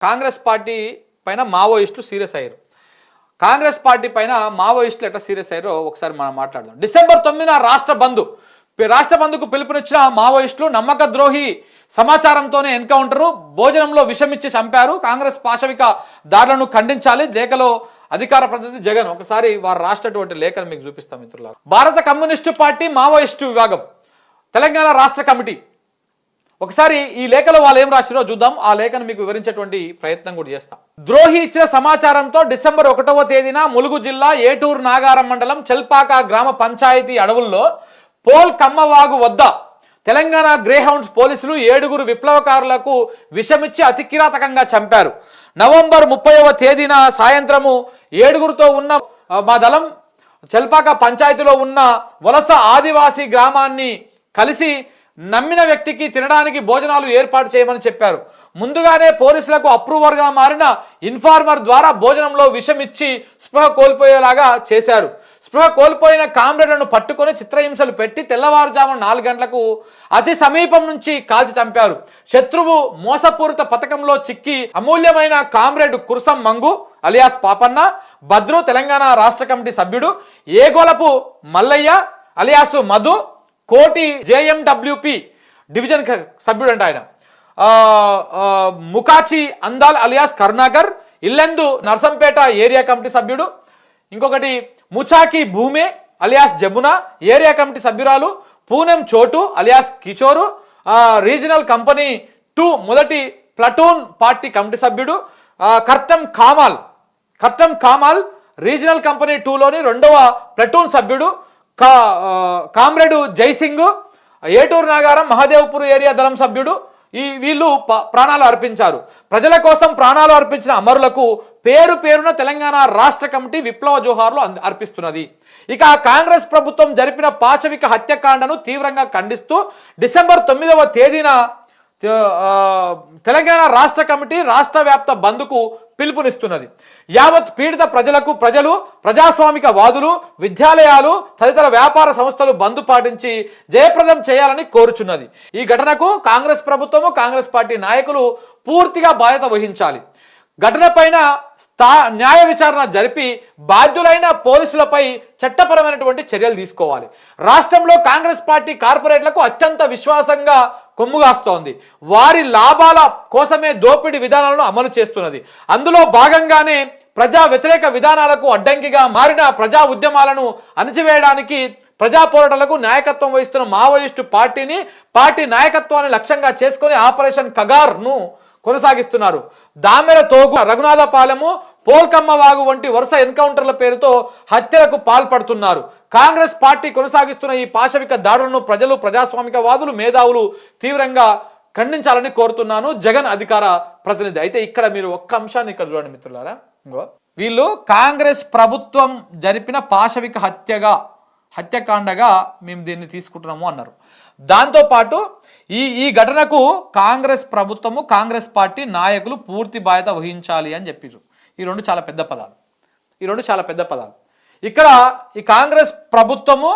Congress party పైన మావోయిస్టులు serious అయ్యారు. కాంగ్రెస్ పార్టీ పైన మావోయిస్టులు ఎట్లా సీరియస్ అయ్యారో ఒకసారి మనం మాట్లాడదాం. డిసెంబర్ 9న రాష్ట్ర బంద్కు పిలుపునిచ్చిన మావోయిస్టులు నమ్మక ద్రోహి సమాచారంతోనే ఎన్కౌంటరు, భోజనంలో విషమిచ్చి చంపారు. కాంగ్రెస్ పాశవిక దాడులను ఖండించాలి. లేఖలో అధికార ప్రతినిధి జగన్. ఒకసారి వారు రాసినటువంటి లేఖను మీకు చూపిస్తాం మిత్రులారా. భారత కమ్యూనిస్టు పార్టీ మావోయిస్టు విభాగం తెలంగాణ రాష్ట్ర కమిటీ. ఒకసారి ఈ లేఖలో వాళ్ళు ఏం రాసిరో చూద్దాం. ఆ లేఖను మీకు వివరించేటువంటి ప్రయత్నం కూడా చేస్తాం. ద్రోహి ఇచ్చిన సమాచారంతో డిసెంబర్ 1వ తేదీన ములుగు జిల్లా ఏటూరు నాగారం మండలం చెల్పాక గ్రామ పంచాయతీ అడవుల్లో పోల్ కమ్మవాగు వద్ద తెలంగాణ గ్రేహౌండ్స్ పోలీసులు 7గురు విప్లవకారులకు విషమిచ్చి అతి కిరాతకంగా చంపారు. నవంబర్ 30వ తేదీన సాయంత్రము 7గురితో ఉన్న మా దళం చెల్పాక పంచాయతీలో ఉన్న వలస ఆదివాసీ గ్రామాన్ని కలిసి నమ్మిన వ్యక్తికి తినడానికి భోజనాలు ఏర్పాటు చేయమని చెప్పారు. ముందుగానే పోలీసులకు అప్రూవర్గా మారిన ఇన్ఫార్మర్ ద్వారా భోజనంలో విషం ఇచ్చి స్పృహ కోల్పోయేలాగా చేశారు. స్పృహ కోల్పోయిన కామ్రేడ్లను పట్టుకొని చిత్రహింసలు పెట్టి తెల్లవారుజామున 4 గంటలకు అతి సమీపం నుంచి కాల్చి చంపారు. శత్రువు మోసపూరిత పథకంలో చిక్కి అమూల్యమైన కామ్రేడ్ కుర్సం మంగు అలియాస్ పాపన్న, భద్రు తెలంగాణ రాష్ట్ర కమిటీ సభ్యుడు, ఏగోలపు మల్లయ్య అలియాసు మధు, కోటి జేఎండబ్ల్యూపి డివిజన్ సభ్యుడు అంట ఆయన, Mukachi Andal alias Karunakar, Yellandu Narsampet area committee సభ్యుడు, ఇంకొకటి ముచాకి భూమే అలియాస్ జమునా ఏరియా కమిటీ సభ్యురాలు, పూనెం చోటు అలియాస్ కిషోరు, రీజనల్ కంపెనీ 2 మొదటి ప్లటూన్ పార్టీ కమిటీ సభ్యుడు, కర్టం కామాల్ రీజనల్ కంపెనీ 2లోని 2వ ప్లటూన్ సభ్యుడు, కామ్రేడు జైసింగ్ ఏటూరు నాగారం మహదేవ్పూర్ ఏరియా దళం సభ్యుడు. వీళ్ళు ప్రాణాలు అర్పించారు. ప్రజల కోసం ప్రాణాలు అర్పించిన అమరులకు పేరు పేరున తెలంగాణ రాష్ట్ర కమిటీ విప్లవ జోహార్లు అర్పిస్తున్నది. ఇక కాంగ్రెస్ ప్రభుత్వం జరిపిన పాశవిక హత్యాకాండను తీవ్రంగా ఖండిస్తూ డిసెంబర్ 9వ తేదీన తెలంగాణ రాష్ట్ర కమిటీ రాష్ట్ర వ్యాప్త బంద్కు పిలుపునిస్తున్నది. యావత్ పీడిత ప్రజలు ప్రజాస్వామిక వాదులు, విద్యాలయాలు తదితర వ్యాపార సంస్థలు బంద్ పాటించి జయప్రదం చేయాలని కోరుచున్నది. ఈ ఘటనకు కాంగ్రెస్ ప్రభుత్వము, కాంగ్రెస్ పార్టీ నాయకులు పూర్తిగా బాధ్యత వహించాలి. ఘటనపైన న్యాయ విచారణ జరిపి బాధ్యులైన పోలీసులపై చట్టపరమైనటువంటి చర్యలు తీసుకోవాలి. రాష్ట్రంలో కాంగ్రెస్ పార్టీ కార్పొరేట్లకు అత్యంత విశ్వాసంగా కొమ్ముగాస్తోంది. వారి లాభాల కోసమే దోపిడీ విధానాలను అమలు చేస్తున్నది. అందులో భాగంగానే ప్రజా వ్యతిరేక విధానాలకు అడ్డంకిగా మారిన ప్రజా ఉద్యమాలను అణచివేయడానికి ప్రజా పోరాటాలకు నాయకత్వం వహిస్తున్న మావోయిస్టు పార్టీ నాయకత్వాన్ని లక్ష్యంగా చేసుకుని ఆపరేషన్ కగార్ను కొనసాగిస్తున్నారు. దామెర తోగు, రఘునాథపాలెము, పోల్కమ్మ వాగు వంటి వరుస ఎన్కౌంటర్ల పేరుతో హత్యలకు పాల్పడుతున్నారు. కాంగ్రెస్ పార్టీ కొనసాగిస్తున్న ఈ పాశవిక దాడులను ప్రజలు, ప్రజాస్వామికవాదులు, మేధావులు తీవ్రంగా ఖండించాలని కోరుతున్నాను. జగన్ అధికార ప్రతినిధి. అయితే ఇక్కడ మీరు ఒక్క అంశాన్ని ఇక్కడ చూడండి మిత్రులారా. వీళ్ళు కాంగ్రెస్ ప్రభుత్వం జరిపిన పాశవిక హత్యాకాండగా మేము దీన్ని తీసుకుంటున్నాము అన్నారు. దాంతోపాటు ఈ ఘటనకు కాంగ్రెస్ ప్రభుత్వము, కాంగ్రెస్ పార్టీ నాయకులు పూర్తి బాధ్యత వహించాలి అని చెప్పారు. ఈ రెండు చాలా పెద్ద పదాలు. ఇక్కడ ఈ కాంగ్రెస్ ప్రభుత్వము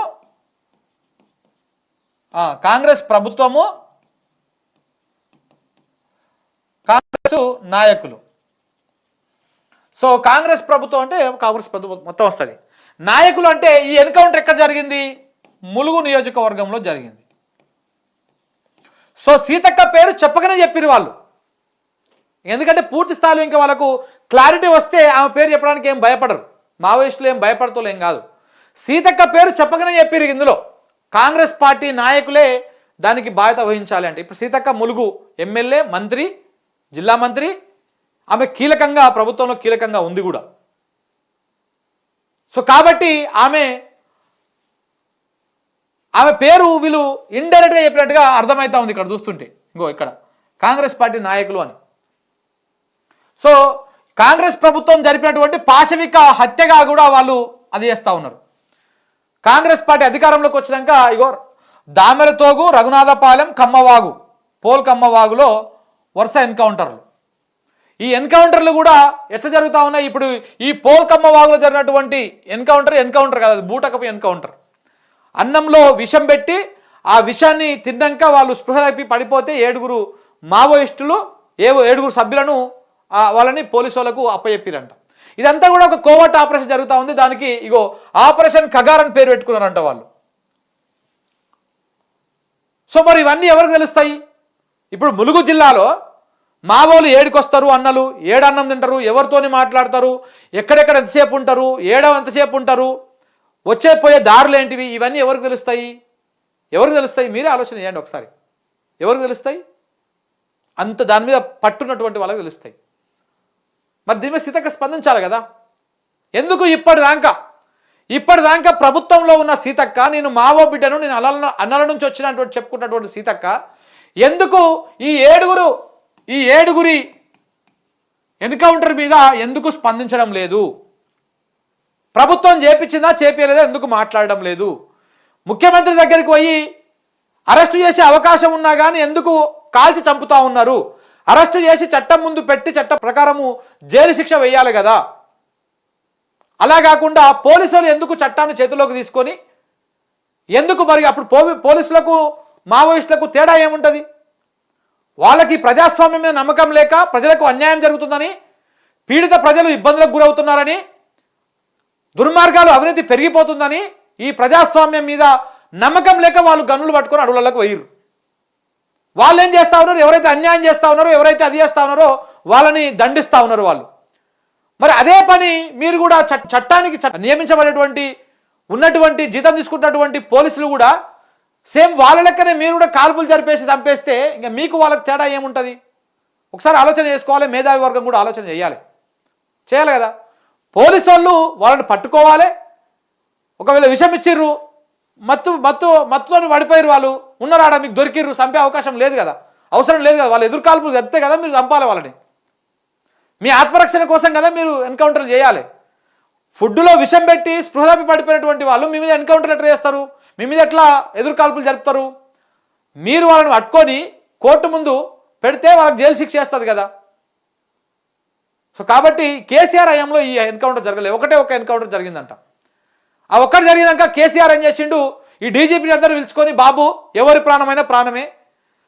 కాంగ్రెస్ నాయకులు. సో కాంగ్రెస్ ప్రభుత్వం అంటే కాంగ్రెస్ ప్రభుత్వం మొత్తం వస్తుంది. నాయకులు అంటే ఈ ఎన్కౌంటర్ ఎక్కడ జరిగింది? ములుగు నియోజకవర్గంలో జరిగింది. సో సీతక్క పేరు చెప్పకనే చెప్పిరు వాళ్ళు. ఎందుకంటే పూర్తి స్థాయిలో ఇంకా వాళ్ళకు క్లారిటీ వస్తే ఆమె పేరు చెప్పడానికి ఏం భయపడరు. మావోయిస్టులు ఏం భయపడతోలేం కాదు. సీతక్క పేరు చెప్పకనే చెప్పిరు. ఇందులో కాంగ్రెస్ పార్టీ నాయకులే దానికి బాధ్యత వహించాలి అంటే ఇప్పుడు సీతక్క ములుగు ఎమ్మెల్యే, మంత్రి, జిల్లా మంత్రి. ఆమె కీలకంగా ప్రభుత్వంలో కీలకంగా ఉంది కూడా. సో కాబట్టి ఆమె పేరు వీళ్ళు ఇండైరెక్ట్గా చెప్పినట్టుగా అర్థమవుతా ఉంది ఇక్కడ చూస్తుంటే. ఇక్కడ కాంగ్రెస్ పార్టీ నాయకులు అని. సో కాంగ్రెస్ ప్రభుత్వం జరిపినటువంటి పాశవిక హత్యగా కూడా వాళ్ళు అది చేస్తూ ఉన్నారు. కాంగ్రెస్ పార్టీ అధికారంలోకి వచ్చినాక దామెరతోగు, రఘునాథపాలెం, పోల్ కమ్మవాగులో వరుస ఎన్కౌంటర్లు. ఈ ఎన్కౌంటర్లు కూడా ఎట్లా జరుగుతూ ఉన్నాయి? ఇప్పుడు ఈ పోల్ కమ్మవాగులో జరిగినటువంటి ఎన్కౌంటర్ కాదు, అది బూటకపు ఎన్కౌంటర్. అన్నంలో విషం పెట్టి ఆ విషాన్ని తిన్నాక వాళ్ళు స్పృహ తప్పి పడిపోతే 7గురు మావోయిస్టులు 7గురు సభ్యులను వాళ్ళని పోలీసు వాళ్ళకు అప్పచెప్పిరంట. ఇదంతా కూడా ఒక కోవర్ట్ ఆపరేషన్ జరుగుతూ ఉంది. దానికి ఇగో ఆపరేషన్ కగార్ అని పేరు పెట్టుకున్నారంట వాళ్ళు. సో మరి ఇవన్నీ ఎవరికి తెలుస్తాయి? ఇప్పుడు ములుగు జిల్లాలో మావోలు ఏడికొస్తారు, అన్నలు ఏడన్నం తింటారు, ఎవరితోని మాట్లాడతారు, ఎక్కడెక్కడ ఎంతసేపు ఉంటారు, ఎంతసేపు ఉంటారు, వచ్చే పోయే దారులు ఏంటివి, ఇవన్నీ ఎవరికి తెలుస్తాయి? ఎవరికి తెలుస్తాయి? మీరే ఆలోచన చేయండి ఒకసారి. ఎవరికి తెలుస్తాయి? అంత దాని మీద పట్టున్నటువంటి వాళ్ళకి తెలుస్తాయి. మరి దీని మీద సీతక్క స్పందించాలి కదా. ఎందుకు ఇప్పటిదాకా ప్రభుత్వంలో ఉన్న సీతక్క, నేను మావో బిడ్డను, నేను అన్నల నుంచి వచ్చినటువంటి చెప్పుకున్నటువంటి సీతక్క ఎందుకు ఈ ఏడుగురి ఎన్కౌంటర్ మీద ఎందుకు స్పందించడం లేదు? ప్రభుత్వం చేపించిందా చేపించలేదా ఎందుకు మాట్లాడడం లేదు? ముఖ్యమంత్రి దగ్గరికి పోయి అరెస్టు చేసే అవకాశం ఉన్నా కానీ ఎందుకు కాల్చి చంపుతా ఉన్నారు? అరెస్టు చేసి చట్టం ముందు పెట్టి చట్ట ప్రకారము జైలు శిక్ష వేయాలి కదా. అలా కాకుండా పోలీసులు ఎందుకు చట్టాన్ని చేతిలోకి తీసుకొని ఎందుకు మరి అప్పుడు పోలీసులకు మావోయిస్టులకు తేడా ఏముంటుంది? వాళ్ళకి ప్రజాస్వామ్యం మీద నమ్మకం లేక ప్రజలకు అన్యాయం జరుగుతుందని, పీడిత ప్రజలు ఇబ్బందులకు గురవుతున్నారని, దుర్మార్గాలు అవినీతి పెరిగిపోతుందని, ఈ ప్రజాస్వామ్యం మీద నమ్మకం లేక వాళ్ళు గన్నులు పట్టుకొని అడవులకు పోయిర్రు. వాళ్ళు ఏం చేస్తూ ఉన్నారు? ఎవరైతే అన్యాయం చేస్తూ ఉన్నారో, ఎవరైతే అది చేస్తూ ఉన్నారో వాళ్ళని దండిస్తూ ఉన్నారు వాళ్ళు. మరి అదే పని మీరు కూడా చట్టానికి నియమించబడేటువంటి ఉన్నటువంటి జీతం తీసుకుంటున్నటువంటి పోలీసులు కూడా సేమ్ వాళ్ళ లెక్కనే మీరు కూడా కాల్పులు జరిపేసి చంపేస్తే ఇంకా మీకు వాళ్ళకి తేడా ఏముంటుంది? ఒకసారి ఆలోచన చేసుకోవాలి. మేధావి వర్గం కూడా ఆలోచన చేయాలి కదా. పోలీసు వాళ్ళు వాళ్ళని పట్టుకోవాలి. ఒకవేళ విషం ఇచ్చిర్రు, మత్తుతో పడిపోయారు, వాళ్ళు ఉన్నారాడ, మీకు దొరికిర్రు, చంపే అవకాశం లేదు కదా, అవసరం లేదు కదా. వాళ్ళు ఎదురు కాల్పులు చెప్తే కదా మీరు చంపాలి వాళ్ళని. మీ ఆత్మరక్షణ కోసం కదా మీరు ఎన్కౌంటర్ చేయాలి. ఫుడ్లో విషం పెట్టి స్పృహపి పడిపోయినటువంటి వాళ్ళు మీ మీద ఎన్కౌంటర్ ఎట్లా చేస్తారు? మీ మీద ఎట్లా ఎదురు కాల్పులు జరుపుతారు? మీరు వాళ్ళని పట్టుకొని కోర్టు ముందు పెడితే వాళ్ళకి జైలు శిక్ష వేస్తుంది కదా. సో కాబట్టి కేసీఆర్ హయాంలో ఈ ఎన్కౌంటర్ జరగలేదు. ఒక ఎన్కౌంటర్ జరిగిందంట. ఆ ఒక్కటి జరిగినాక కేసీఆర్ ఏం చేసిండు? ఈ డీజీపీని అందరూ పిలుచుకొని, బాబు ఎవరి ప్రాణమైనా ప్రాణమే,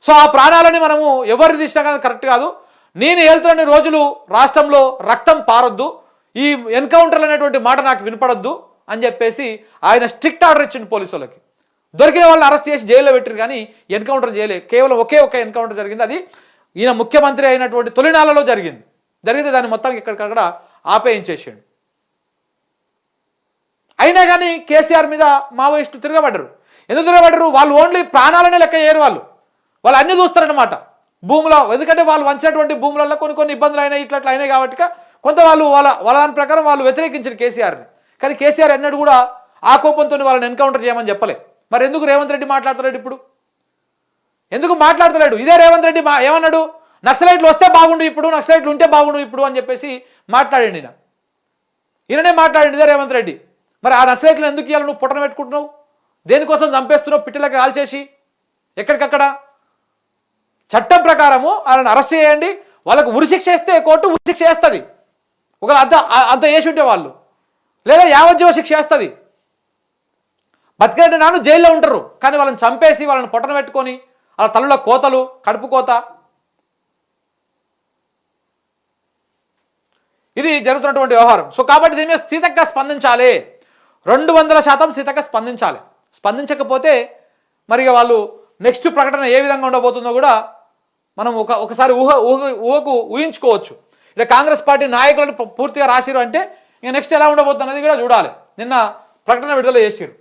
సో ఆ ప్రాణాలని మనము ఎవరిని తీసినా కానీ కరెక్ట్ కాదు, నేను వెళ్తున్న రోజులు రాష్ట్రంలో రక్తం పారొద్దు, ఈ ఎన్కౌంటర్లు అనేటువంటి మాట నాకు వినపడొద్దు అని చెప్పేసి ఆయన స్ట్రిక్ట్ ఆర్డర్ ఇచ్చిండు పోలీసు వాళ్ళకి. దొరికిన వాళ్ళని అరెస్ట్ చేసి జైల్లో పెట్టారు కానీ ఎన్కౌంటర్ చేయలేదు. కేవలం ఒకే ఎన్కౌంటర్ జరిగింది. అది ఈయన ముఖ్యమంత్రి అయినటువంటి తొలినాళ్లలో జరిగితే దాన్ని మొత్తానికి ఎక్కడికక్కడ ఆపేయించేసాడు. అయినా కానీ కేసీఆర్ మీద మావోయిస్టులు తిరగబడ్డరు. ఎందుకు తిరగబడ్డరు? వాళ్ళు ఓన్లీ ప్రాణాలనే లెక్క చేయరు. వాళ్ళు అన్ని చూస్తారనమాట భూములో. ఎందుకంటే వాళ్ళు వంచినటువంటి భూములలో కొన్ని ఇబ్బందులు అయినాయి, ఇట్లా అయినాయి కాబట్టి కొంత వాళ్ళ దాని ప్రకారం వాళ్ళు వ్యతిరేకించారు కేసీఆర్ని. కానీ కేసీఆర్ ఎన్నడూ కూడా ఆ కోపంతో వాళ్ళని ఎన్కౌంటర్ చేయమని చెప్పలే. మరి ఎందుకు రేవంత్ రెడ్డి మాట్లాడతలేడు? ఇప్పుడు ఎందుకు మాట్లాడతలేడు? ఇదే రేవంత్ రెడ్డి ఏమన్నాడు? నక్సలైట్లు వస్తే బాగుండు ఇప్పుడు, నక్సలైట్లు ఉంటే బాగుండు ఇప్పుడు అని చెప్పేసి మాట్లాడండి. ఈయననే మాట్లాడండి ఇదే రేవంత్ రెడ్డి. మరి ఆ నక్సలైట్లను ఎందుకు ఇవ్వాలి? నువ్వు పుట్టన పెట్టుకుంటున్నావు, దేనికోసం చంపేస్తున్నావు? పిట్టలకి కాల్చేసి ఎక్కడికక్కడ చట్టం ప్రకారము వాళ్ళని అరెస్ట్ చేయండి. వాళ్ళకు ఉరిశిక్ష వేస్తే కోర్టు ఉరిశిక్ష వేస్తుంది. ఒకవేళ అంత వేసి ఉంటే వాళ్ళు, లేదా యావజ్జీవ శిక్ష వేస్తుంది. బతికేట నాను జైల్లో ఉంటారు. కానీ వాళ్ళని చంపేసి వాళ్ళని పొట్టన పెట్టుకొని వాళ్ళ తల్లుల కోతలు, కడుపు కోత, ఇది జరుగుతున్నటువంటి వ్యవహారం. సో కాబట్టి దీని మీద సీతక్క స్పందించాలి, 200% సీతక్క స్పందించాలి. స్పందించకపోతే మరి వాళ్ళు నెక్స్ట్ ప్రకటన ఏ విధంగా ఉండబోతుందో కూడా మనం ఒకసారి ఊహించుకోవచ్చు. ఇలా కాంగ్రెస్ పార్టీ నాయకులను పూర్తిగా రాసిరు అంటే ఇక నెక్స్ట్ ఎలా ఉండబోతుంది అనేది కూడా చూడాలి. నిన్న ప్రకటన విడుదల చేసిరు.